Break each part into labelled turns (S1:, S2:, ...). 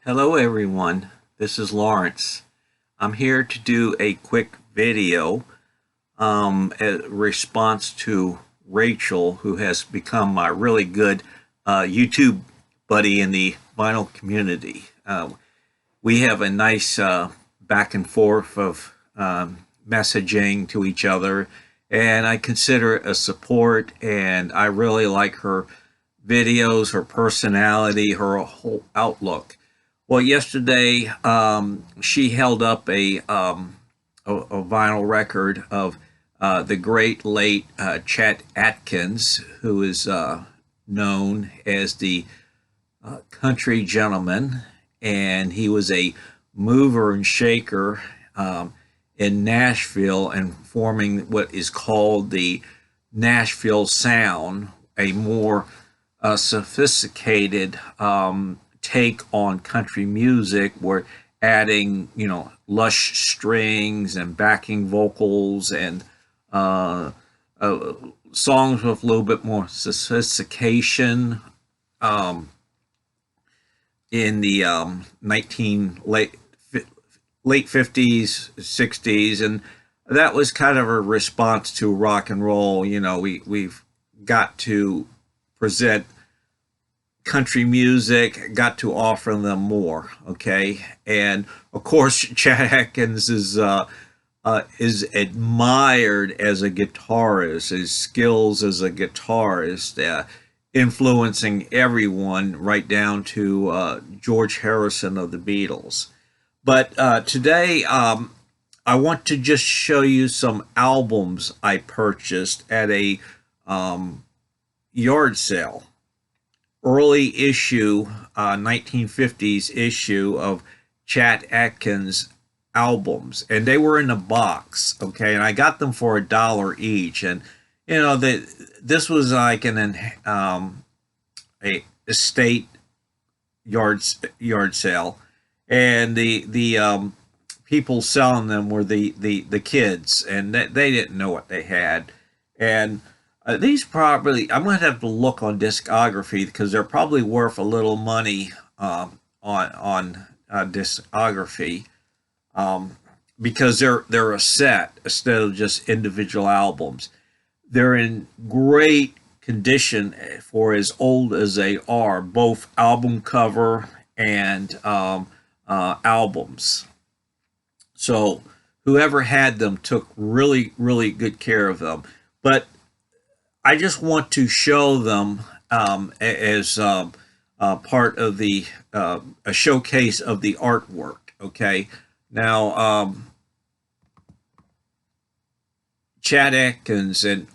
S1: Hello everyone, this is Lawrence. I'm here to do a quick video a response to Rachel, who has become my really good YouTube buddy in the vinyl community. We have a nice back and forth of messaging to each other, and I consider it a support, and I really like her videos, her personality, her whole outlook. Well, yesterday she held up a vinyl record of the great late Chet Atkins, who is known as the country gentleman, and he was a mover and shaker in Nashville and forming what is called the Nashville Sound, a more sophisticated take on country music. We're adding, lush strings and backing vocals and songs with a little bit more sophistication in the 19 late 50s, 60s, and that was kind of a response to rock and roll. We've got to present country music, got to offer them more. Okay, and of course, Chet Atkins is admired as a guitarist. His skills as a guitarist, influencing everyone right down to George Harrison of the Beatles. But today, I want to just show you some albums I purchased at a yard sale. Early issue, 1950s issue of Chet Atkins albums, and they were in a box. Okay, and I got them for $1 each, and this was like a estate yard sale, and the people selling them were the kids, and they didn't know what they had. And these probably, I'm going to have to look on discography because they're probably worth a little money on discography, because they're a set instead of just individual albums. They're in great condition for as old as they are, both album cover and albums. So whoever had them took really, really good care of them. But I just want to show them as part of the a showcase of the artwork. Okay, now Chet Atkins, and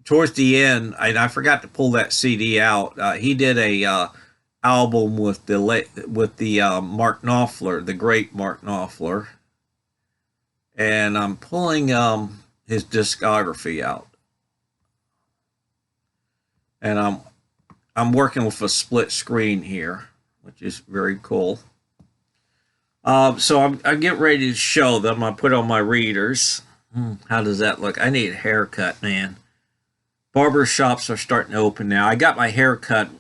S1: towards the end, and I forgot to pull that CD out. He did a album with the Mark Knopfler, the great Mark Knopfler, and I'm pulling his discography out. And I'm working with a split screen here, which is very cool. So I'm getting ready to show them. I put on my readers. How does that look? I need a haircut, man. Barber shops are starting to open now. I got my hair cut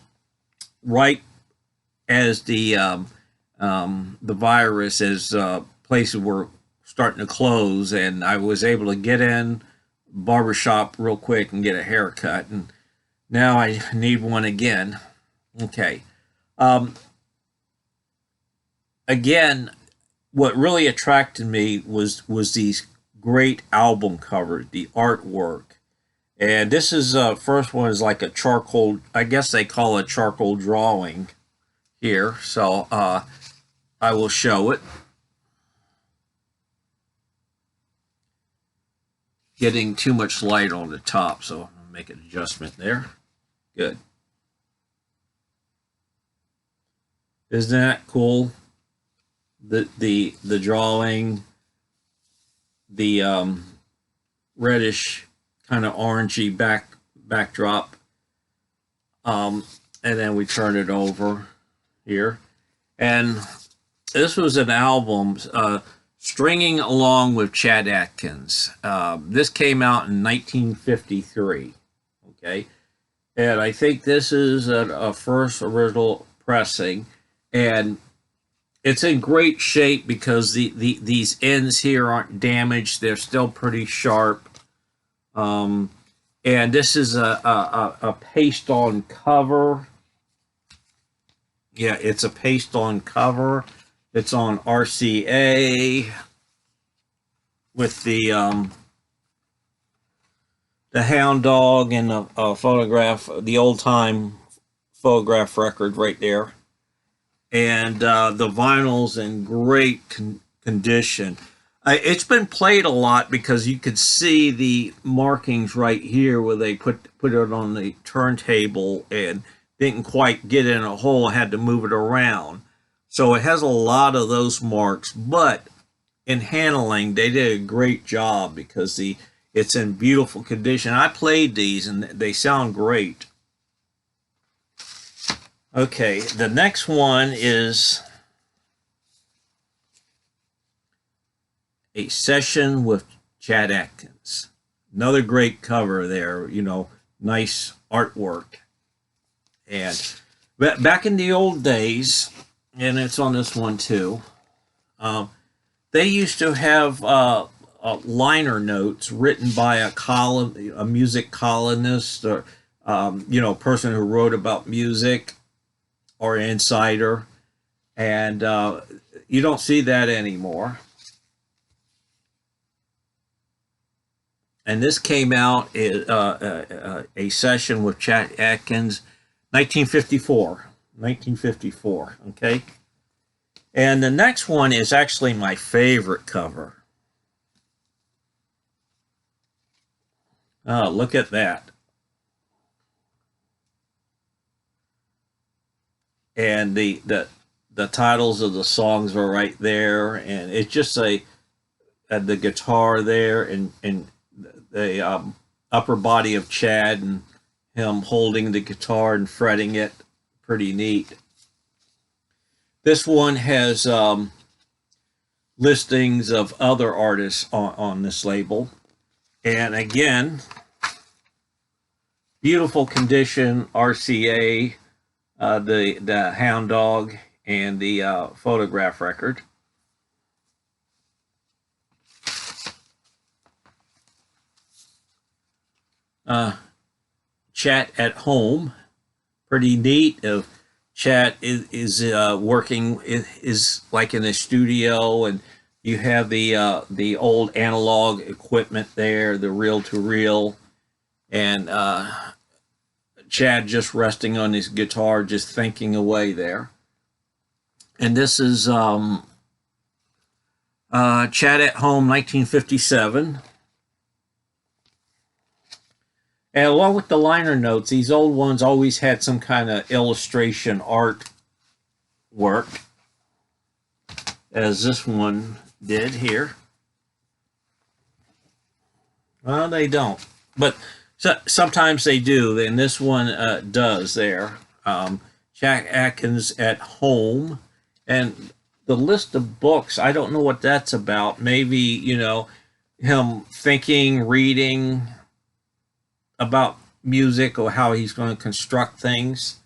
S1: right as the virus, as places were starting to close, and I was able to get in barbershop real quick and get a haircut. And now I need one again. Okay. Again, what really attracted me was these great album covers, the artwork. And this is first one is like a charcoal, I guess they call it charcoal drawing here. So I will show it. Getting too much light on the top, so I'll make an adjustment there. Good. Isn't that cool? The drawing, the reddish kind of orangey backdrop, and then we turn it over here, and this was an album, Stringing Along with Chet Atkins. This came out in 1953. Okay. And I think this is a first original pressing. And it's in great shape because these ends here aren't damaged. They're still pretty sharp. Um, and this is a paste-on cover. Yeah, it's a paste-on cover. It's on RCA with the hound dog and a photograph, the old-time photograph record right there. And the vinyl's in great condition. It's been played a lot because you could see the markings right here where they put it on the turntable and didn't quite get in a hole, had to move it around. So it has a lot of those marks, but in handling, they did a great job because it's in beautiful condition. I played these and they sound great. Okay, the next one is A Session with Chet Atkins. Another great cover there, nice artwork. And back in the old days, and it's on this one too, they used to have liner notes written by a music columnist, or a person who wrote about music, or an insider, and you don't see that anymore. And this came out A Session with Chet Atkins, 1954. 1954. Okay. And the next one is actually my favorite cover. Oh, look at that. And the titles of the songs are right there, and it's just the guitar there, and the upper body of Chad and him holding the guitar and fretting it. Pretty neat. This one has listings of other artists on this label. And again, beautiful condition, RCA, the hound dog, and the photograph record. Chat at home, pretty neat. Chat is working, is like in a studio, and you have the old analog equipment there, the reel-to-reel, and Chad just resting on his guitar, just thinking away there. And this is Chad at Home, 1957. And along with the liner notes, these old ones always had some kind of illustration art work, as this one did here. Well, they don't, but sometimes they do, and this one does there. Chet Atkins at Home, and the list of books, I don't know what that's about. Maybe, him thinking, reading about music, or how he's going to construct things.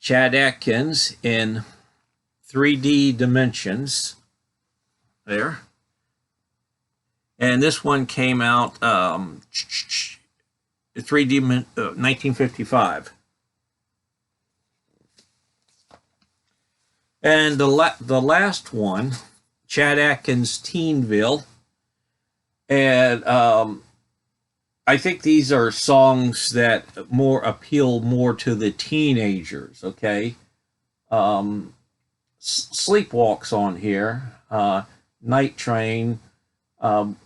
S1: Chet Atkins in 3D dimensions there. And this one came out 3D 1955. And the last one, Chet Atkins Ville. And I think these are songs that appeal more to the teenagers, okay? Sleepwalk's on here, Night Train, Boo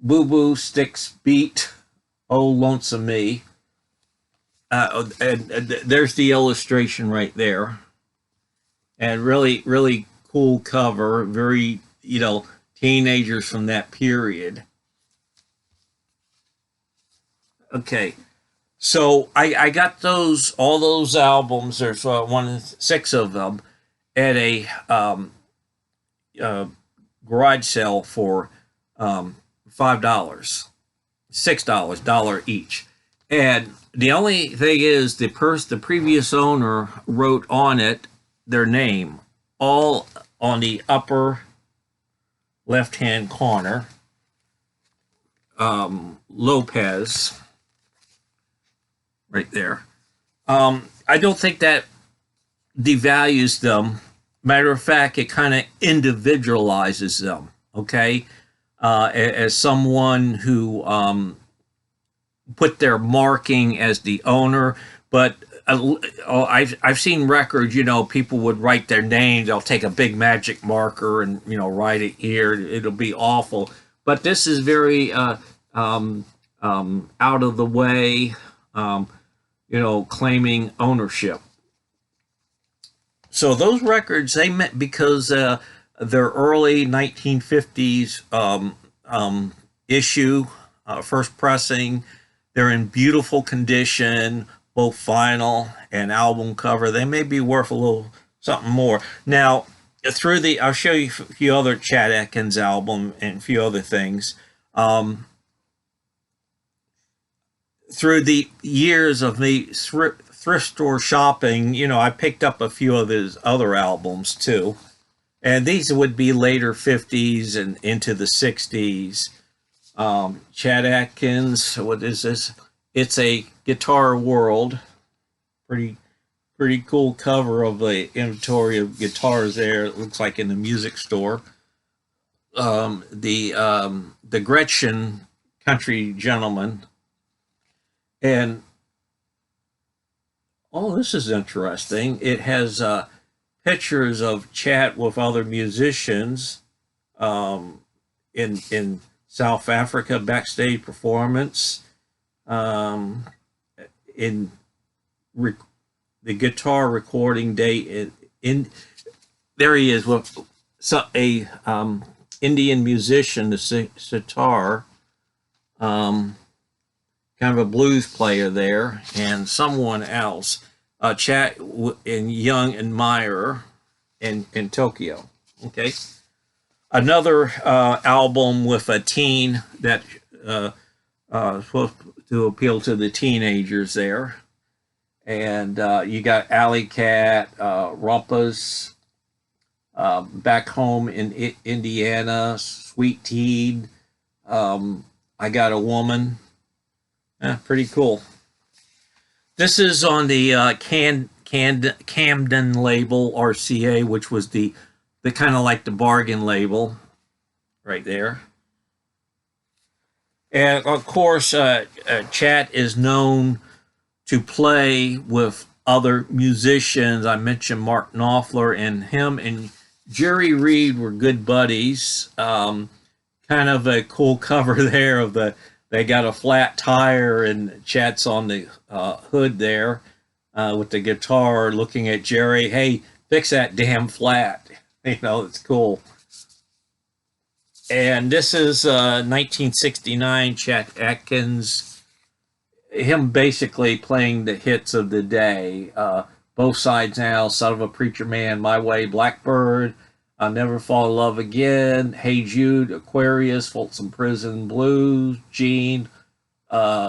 S1: Boo Sticks Beat, Oh Lonesome Me. And there's the illustration right there. And really, really cool cover, very, teenagers from that period. Okay, so I got all those albums. There's 6 of them at a garage sale for $5, $6, $1 each. And the only thing is, the previous owner wrote on it their name, all on the upper left-hand corner. Lopez, right there. I don't think that devalues them. Matter of fact, it kind of individualizes them. Okay, as someone who put their marking as the owner, but I've seen records. People would write their names. They'll take a big magic marker and write it here. It'll be awful. But this is very out of the way. Claiming ownership. So those records, they meant, because they're early 1950s issue, first pressing. They're in beautiful condition, both vinyl and album cover. They may be worth a little something more. Now, I'll show you a few other Chet Atkins album and a few other things. Through the years of me thrift store shopping, I picked up a few of his other albums too. And these would be later 50s and into the 60s. Chet Atkins, what is this? It's a Guitar World. Pretty cool cover of the inventory of guitars there. It looks like in the music store. The Gretchen Country Gentleman. And this is interesting. It has pictures of Chet with other musicians in South Africa, backstage performance, in the guitar recording date. There he is with a Indian musician, the sitar, kind of a blues player there, and someone else, Chet and Young and Meyer in Tokyo. Okay. Another album with a teen that supposed to appeal to the teenagers there. And you got Alley Cat, Rumpus, Back Home in Indiana, Sweet Teen, I Got a Woman. Pretty cool. This is on the Camden label, RCA, which was the kind of like the bargain label right there. And of course, Chet is known to play with other musicians. I mentioned Mark Knopfler, and him and Jerry Reed were good buddies. Kind of a cool cover there of they got a flat tire, and Chet's on the hood there with the guitar looking at Jerry. Hey, fix that damn flat. It's cool. And this is 1969, Chet Atkins, him basically playing the hits of the day. Both Sides Now, Son of a Preacher Man, My Way, Blackbird, I'll Never Fall in Love Again, Hey Jude, Aquarius, Folsom Prison Blues, Gene,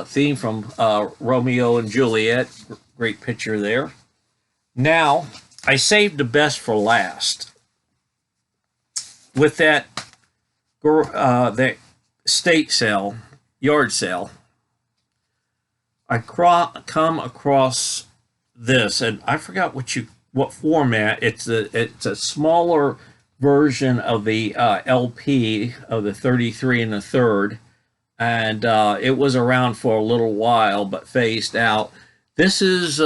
S1: theme from Romeo and Juliet. Great picture there. Now, I saved the best for last. With that estate sale, yard sale, I come across this, and I forgot what format. It's a smaller version of the LP of the 33 and a third, and it was around for a little while but phased out. This is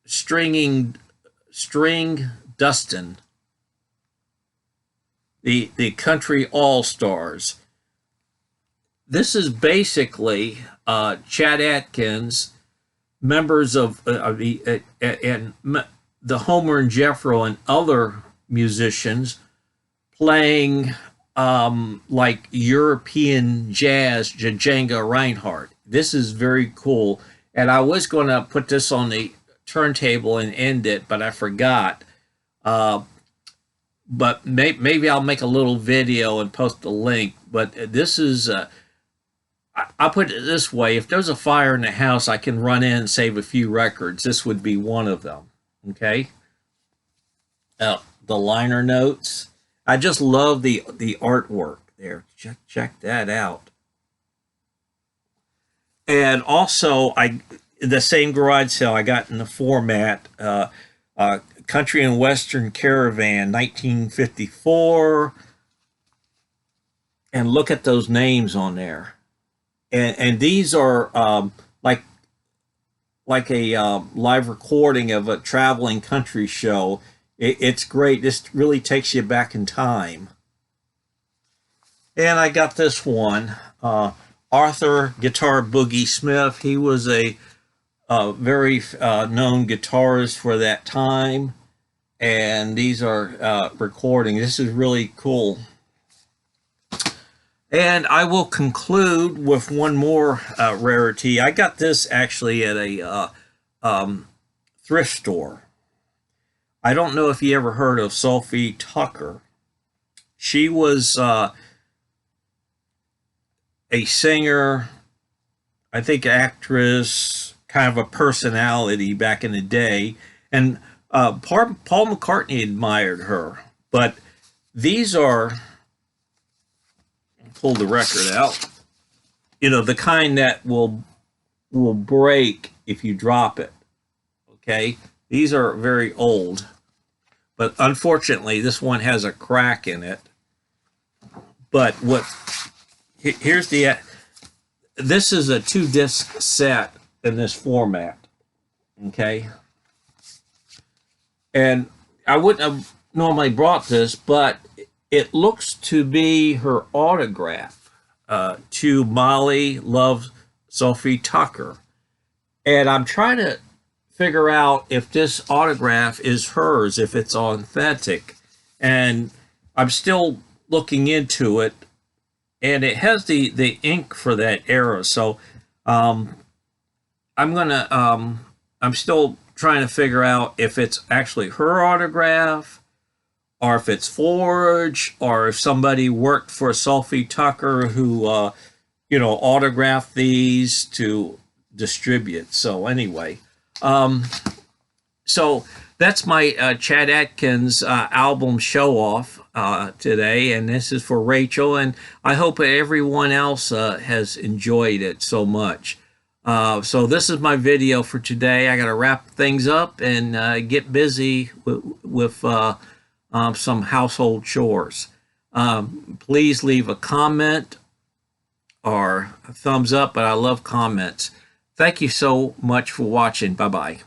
S1: String Dustin, the Country All-Stars. This is basically Chet Atkins, members of the Homer and Jethro and other musicians playing like European jazz, Django Reinhardt. This is very cool. And I was going to put this on the turntable and end it, but I forgot. But maybe I'll make a little video and post the link. But this is I'll put it this way. If there's a fire in the house, I can run in and save a few records. This would be one of them. Okay. The liner notes. I just love the artwork there. Check that out. And also, the same garage sale I got in the format, Country and Western Caravan, 1954. And look at those names on there. And these are like a live recording of a traveling country show. It's great. This really takes you back in time. And I got this one, Arthur Guitar Boogie Smith. He was a very known guitarist for that time. And these are recordings. This is really cool. And I will conclude with one more rarity. I got this actually at a thrift store. I don't know if you ever heard of Sophie Tucker. She was a singer, I think actress, kind of a personality back in the day. And Paul McCartney admired her. But these are, pull the record out, you know, the kind that will break if you drop it. Okay, these are very old, but unfortunately this one has a crack in it. But here's this is a 2-disc set in this format. Okay, and I wouldn't have normally brought this, but it looks to be her autograph to Molly Love Sophie Tucker. And I'm trying to figure out if this autograph is hers, if it's authentic. And I'm still looking into it. And it has the ink for that era. So I'm still trying to figure out if it's actually her autograph, or if it's forged, or if somebody worked for Sophie Tucker who, autographed these to distribute. So anyway, so that's my Chet Atkins album show off today, and this is for Rachel, and I hope everyone else has enjoyed it so much. So this is my video for today. I got to wrap things up and get busy with some household chores. Please leave a comment or a thumbs up, but I love comments. Thank you so much for watching. Bye-bye.